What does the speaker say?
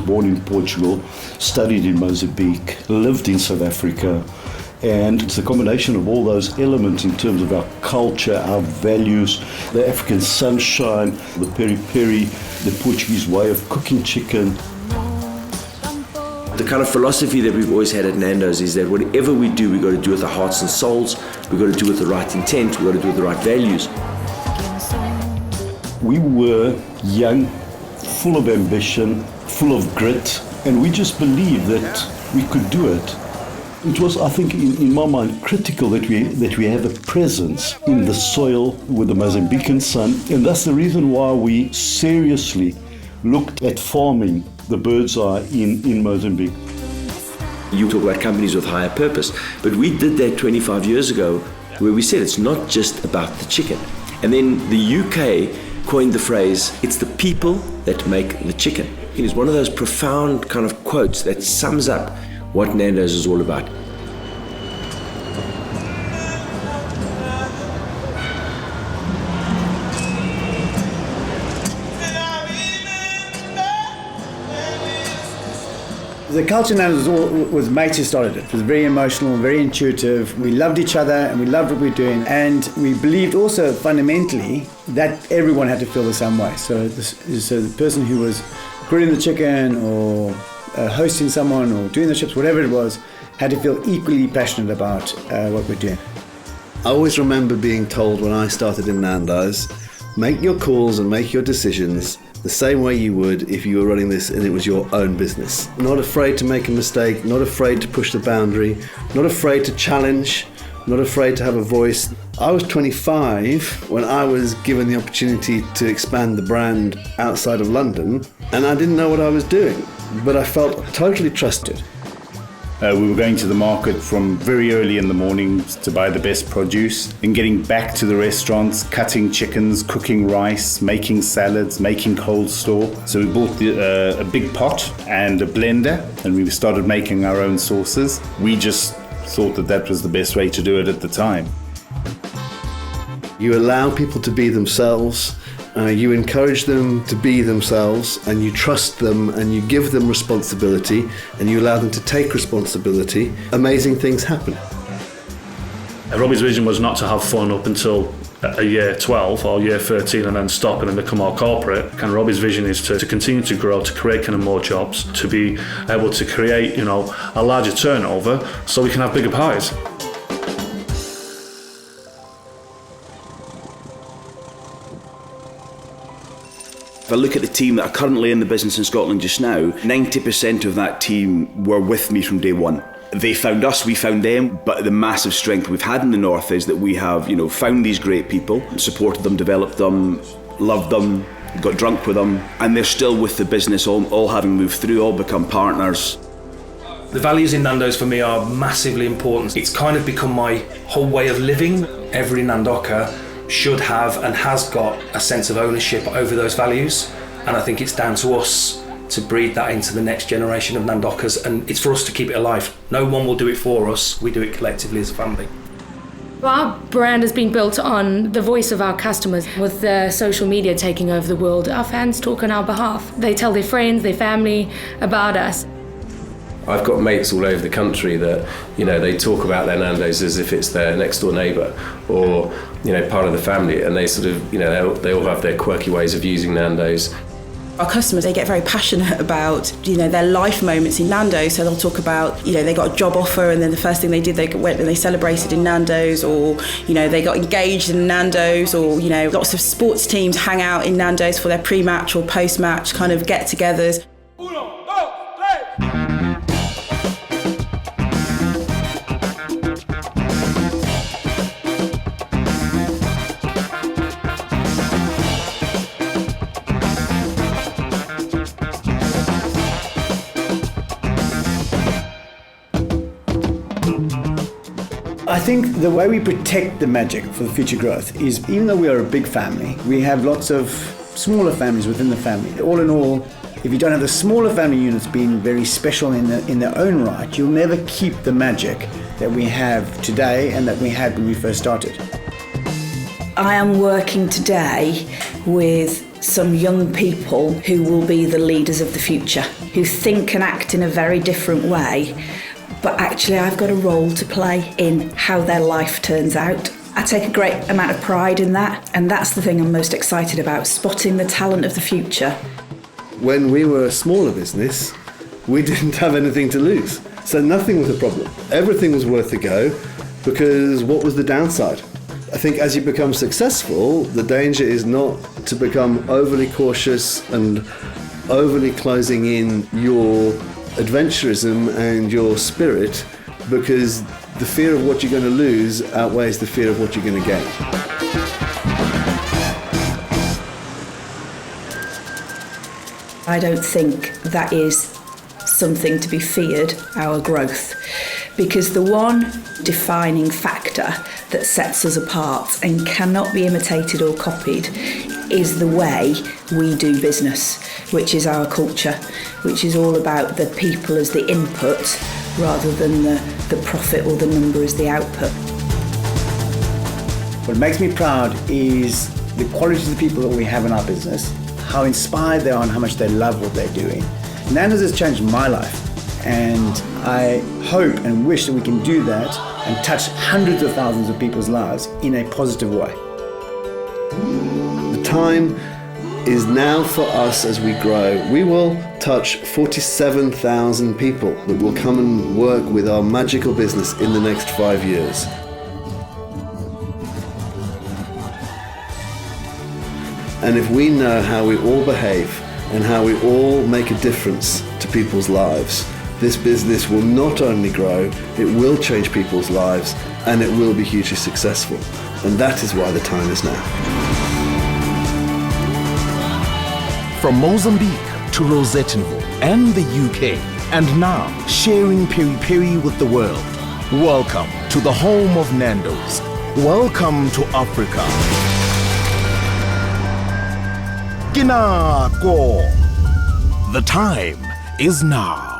born in Portugal, studied in Mozambique, lived in South Africa, and it's a combination of all those elements in terms of our culture, our values, the African sunshine, the peri-peri, the Portuguese way of cooking chicken. The kind of philosophy that we've always had at Nando's is that whatever we do, we've got to do with the hearts and souls, we've got to do with the right intent, we've got to do with the right values. We were young, full of ambition, full of grit, and we just believed that we could do it. It was, I think, in my mind, critical that we have a presence in the soil with the Mozambican sun, and that's the reason why we seriously looked at farming the bird's eye in Mozambique. You talk about companies with higher purpose, but we did that 25 years ago where we said it's not just about the chicken. And then the UK coined the phrase, it's the people that make the chicken. It is one of those profound kind of quotes that sums up what Nando's is all about. The culture now was mates who started it. It was very emotional, very intuitive. We loved each other and we loved what we were doing. And we believed also fundamentally that everyone had to feel the same way. So the person who was grilling the chicken or hosting someone or doing the chips, whatever it was, had to feel equally passionate about what we're doing. I always remember being told when I started in Nando's, make your calls and make your decisions the same way you would if you were running this and it was your own business. Not afraid to make a mistake, not afraid to push the boundary, not afraid to challenge, not afraid to have a voice. I was 25 when I was given the opportunity to expand the brand outside of London, and I didn't know what I was doing, but I felt totally trusted. We were going to the market from very early in the mornings to buy the best produce and getting back to the restaurants, cutting chickens, cooking rice, making salads, making coleslaw. So we bought a big pot and a blender and we started making our own sauces. We just thought that was the best way to do it at the time. You allow people to be themselves. You encourage them to be themselves, and you trust them, and you give them responsibility, and you allow them to take responsibility. Amazing things happen. Robbie's vision was not to have fun up until a year 12 or year 13 and then stop and then become more corporate. Kind of Robbie's vision is to continue to grow, to create kind of more jobs, to be able to create, a larger turnover so we can have bigger pies. If I look at the team that are currently in the business in Scotland just now, 90% of that team were with me from day one. They found us, we found them, but the massive strength we've had in the North is that we have, found these great people, supported them, developed them, loved them, got drunk with them, and they're still with the business, all having moved through, all become partners. The values in Nando's for me are massively important. It's kind of become my whole way of living. Every Nandoker should have and has got a sense of ownership over those values, and I think it's down to us to breed that into the next generation of Nandokers, and it's for us to keep it alive. No one will do it for us, we do it collectively as a family. Our brand has been built on the voice of our customers. With the social media taking over the world, our fans talk on our behalf. They tell their friends, their family about us. I've got mates all over the country that, they talk about their Nando's as if it's their next door neighbour or, part of the family, and they sort of, they all have their quirky ways of using Nando's. Our customers, they get very passionate about, their life moments in Nando's. So they'll talk about, they got a job offer and then the first thing they did, they went and they celebrated in Nando's, or, they got engaged in Nando's, or, lots of sports teams hang out in Nando's for their pre-match or post-match kind of get-togethers. I think the way we protect the magic for the future growth is, even though we are a big family, we have lots of smaller families within the family. All in all, if you don't have the smaller family units being very special in their own right, you'll never keep the magic that we have today and that we had when we first started. I am working today with some young people who will be the leaders of the future, who think and act in a very different way, but actually I've got a role to play in how their life turns out. I take a great amount of pride in that, and that's the thing I'm most excited about, spotting the talent of the future. When we were a smaller business, we didn't have anything to lose. So nothing was a problem. Everything was worth a go, because what was the downside? I think as you become successful, the danger is not to become overly cautious and overly closing in your adventurism and your spirit, because the fear of what you're going to lose outweighs the fear of what you're going to gain. I don't think that is something to be feared, our growth, because the one defining factor that sets us apart and cannot be imitated or copied is the way we do business, which is our culture, which is all about the people as the input rather than the profit or the number as the output. What makes me proud is the quality of the people that we have in our business, how inspired they are and how much they love what they're doing. Nando's has changed my life, and I hope and wish that we can do that and touch hundreds of thousands of people's lives in a positive way. The time is now for us as we grow. We will touch 47,000 people that will come and work with our magical business in the next 5 years. And if we know how we all behave and how we all make a difference to people's lives, this business will not only grow, it will change people's lives, and it will be hugely successful. And that is why the time is now. From Mozambique to Rosettenville and the UK, and now sharing peri-peri with the world. Welcome to the home of Nando's. Welcome to Africa. Kinako. The time is now.